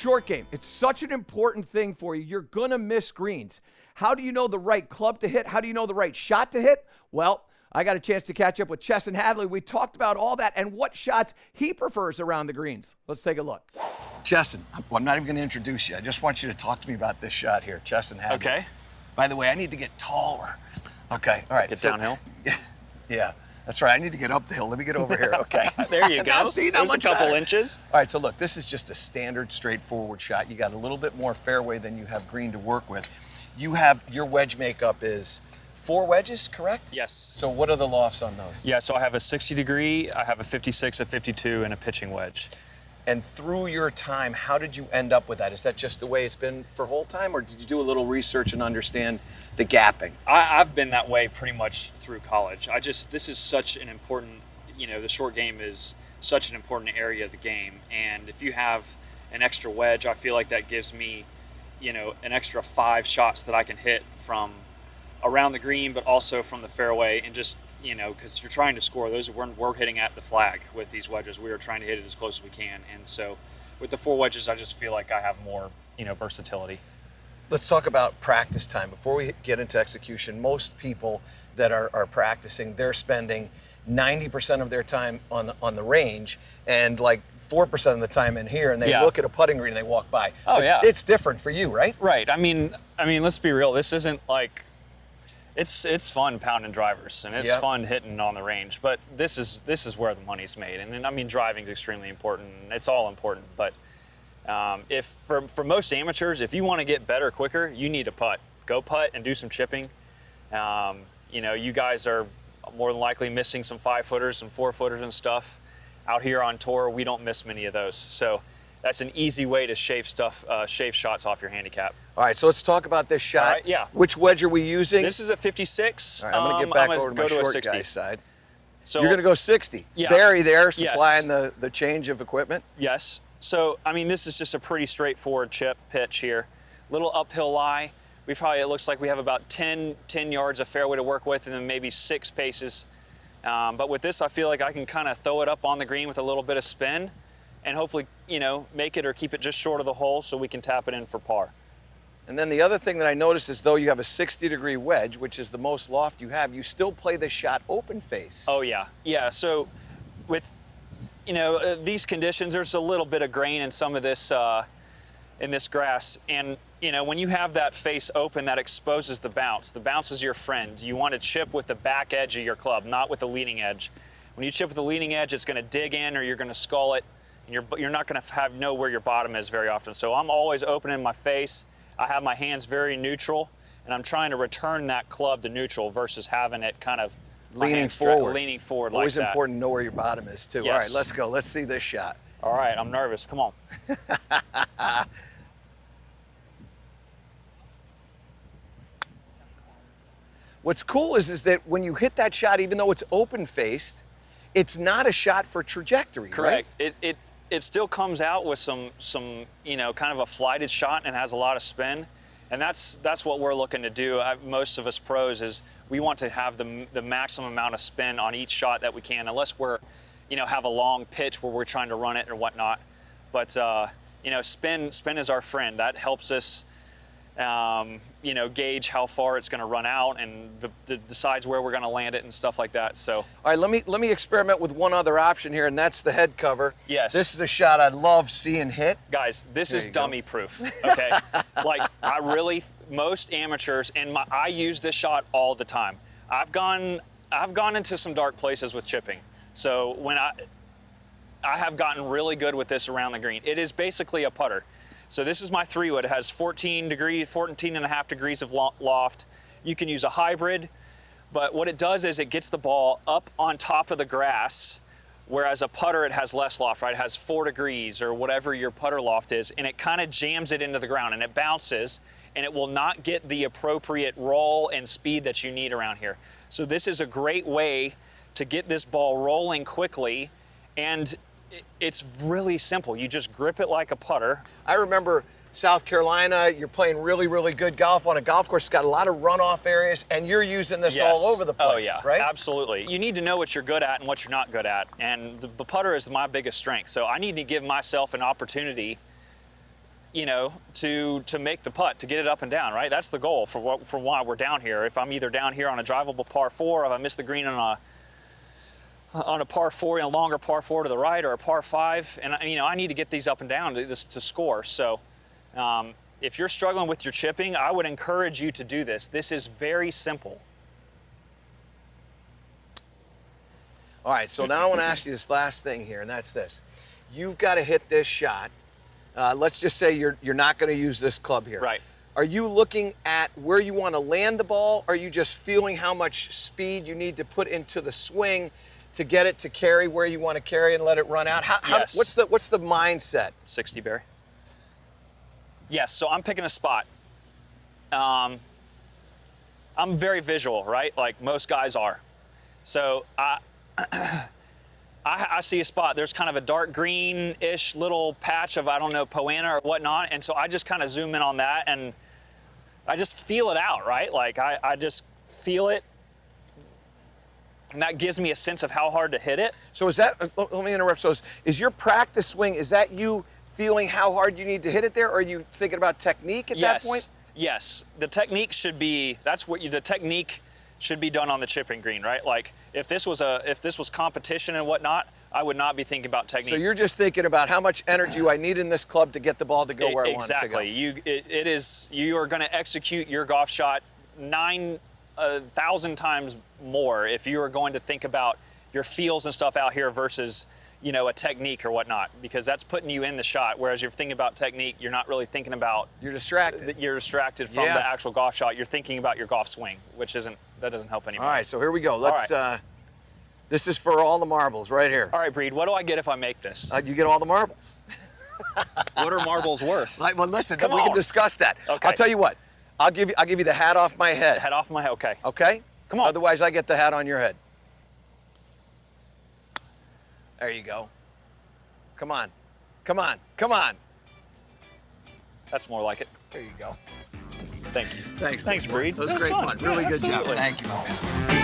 Short game. It's such an important thing for you. You're going to miss greens. How do you know the right club to hit? How do you know the right shot to hit? Well, I got a chance to catch up with Chesson Hadley. We talked about all that and what shots he prefers around the greens. Let's take a look. Chesson, I'm not even going to introduce you. I just want you to talk to me about this shot here. Chesson Hadley. Okay. By the way, I need to get taller. Okay, all right. Get downhill? Yeah, that's right. I need to get up the hill. Let me get over here, okay? There you go. Now, see, now There's a couple better. inches. All right, so look, this is just a standard, straightforward shot. You got a little bit more fairway than you have green to work with. Your wedge makeup is 4 wedges, correct? Yes. So what are the lofts on those? Yeah, so I have a 60 degree, I have a 56, a 52, and a pitching wedge. And through your time, how did you end up with that? Is that just the way it's been for whole time, or did you do a little research and understand the gapping? I've been that way pretty much through college. This is such an important, the short game is such an important area of the game. And if you have an extra wedge, I feel like that gives me, an extra 5 shots that I can hit from around the green, but also from the fairway, and just, because you're trying to score. We're hitting at the flag with these wedges. We are trying to hit it as close as we can. And so with the 4 wedges, I just feel like I have more, versatility. Let's talk about practice time. Before we get into execution, most people that are practicing, they're spending 90% of their time on the range and like 4% of the time in here, and they look at a putting green and they walk by. Oh, yeah. It's different for you, right? Right. I mean, let's be real. This isn't like, it's fun pounding drivers and it's fun hitting on the range, but this is where the money's made. And then, I mean, driving is extremely important. It's all important, but if for most amateurs, if you want to get better quicker, you need to putt. Go putt and do some chipping. You guys are more than likely missing some 5-footers and 4-footers and stuff. Out here on tour, we don't miss many of those. So that's an easy way to shave shots off your handicap. All right, so let's talk about this shot. All right, yeah. Which wedge are we using? This is a 56. All right, I'm going to get back over to my short guy side. So you're going to go 60. Yeah. Barry there supplying the change of equipment. Yes. So, I mean, this is just a pretty straightforward chip pitch here. Little uphill lie. It looks like we have about 10 yards of fairway to work with, and then maybe 6 paces. But with this, I feel like I can kind of throw it up on the green with a little bit of spin and hopefully, make it or keep it just short of the hole so we can tap it in for par. And then the other thing that I noticed is, though you have a 60-degree wedge, which is the most loft you have, you still play the shot open face. Oh, yeah. Yeah, so with, these conditions, there's a little bit of grain in some of this, in this grass. And, when you have that face open, that exposes the bounce. The bounce is your friend. You want to chip with the back edge of your club, not with the leading edge. When you chip with the leading edge, it's going to dig in or you're going to skull it. And you're not going to know where your bottom is very often. So I'm always opening my face. I have my hands very neutral, and I'm trying to return that club to neutral versus having it kind of leaning forward. Leaning forward Always like that. Important to know where your bottom is, too. Yes. All right, let's go. Let's see this shot. All right, I'm nervous. Come on. What's cool is that when you hit that shot, even though it's open-faced, it's not a shot for trajectory, Correct. Right? It still comes out with some kind of a flighted shot and has a lot of spin, and that's what we're looking to do. Most of us pros is we want to have the maximum amount of spin on each shot that we can, unless we're have a long pitch where we're trying to run it or whatnot. But spin is our friend. That helps us gauge how far it's going to run out and decides where we're going to land it and stuff like that. So, all right, let me experiment with one other option here, and that's the head cover. Yes. This is a shot I love seeing hit. Guys, this is dummy proof. Okay, like most amateurs, and I use this shot all the time. I've gone into some dark places with chipping. So when I have gotten really good with this around the green. It is basically a putter. So this is my 3-wood. It has 14 and a half degrees of loft. You can use a hybrid, but what it does is it gets the ball up on top of the grass, whereas a putter, it has less loft, right? It has 4 degrees or whatever your putter loft is, and it kind of jams it into the ground, and it bounces, and it will not get the appropriate roll and speed that you need around here. So this is a great way to get this ball rolling quickly, and it's really simple. You just grip it like a putter. I remember South Carolina, you're playing really, really good golf on a golf course. It's got a lot of runoff areas, and you're using this all over the place, oh, yeah, right? Absolutely. You need to know what you're good at and what you're not good at, and the putter is my biggest strength. So I need to give myself an opportunity you know, to make the putt, to get it up and down, right? That's the goal for why we're down here. If I'm either down here on a drivable par 4, if I miss the green on a par 4, a longer par 4 to the right, or a par 5, and you know, I need to get these up and down to score. So if you're struggling with your chipping, I would encourage you to do this. This is very simple. All right, so now I want to ask you this last thing here, and that's this. You've got to hit this shot. Let's just say you're not going to use this club here. Right. Are you looking at where you want to land the ball? Or are you just feeling how much speed you need to put into the swing to get it to carry where you want to carry and let it run out? Yes. What's the mindset? 60, Barry. Yes, so I'm picking a spot. I'm very visual, right? Like most guys are. So I see a spot. There's kind of a dark green-ish little patch of, I don't know, poana or whatnot. And so I just kind of zoom in on that and I just feel it out, right? Like I just feel it. And that gives me a sense of how hard to hit it. So is that, let me interrupt. So is your practice swing, is that you feeling how hard you need to hit it there? Or are you thinking about technique at that point? Yes. The technique should be, the technique should be done on the chipping green, right? Like if this was competition and whatnot, I would not be thinking about technique. So you're just thinking about how much energy do I need in this club to get the ball to go where I want it to go. Exactly. You are going to execute your golf shot 9,000 times more if you are going to think about your feels and stuff out here versus, you know, a technique or whatnot, because that's putting you in the shot. Whereas you're thinking about technique, you're not really thinking about. You're distracted. You're distracted from the actual golf shot. You're thinking about your golf swing, that doesn't help anymore. All right, so here we go. This is for all the marbles right here. All right, Breed, what do I get if I make this? You get all the marbles. What are marbles worth? Well, listen, Come we on. can discuss that. Okay. I'll tell you what. I'll give you the hat off my head. Head off my head, okay. Okay? Come on. Otherwise, I get the hat on your head. There you go. Come on. Come on. Come on. That's more like it. There you go. Thank you. Thanks. Thanks, Breed. That was That was great fun. fun. Really Yeah, good job. absolutely. Thank you, man.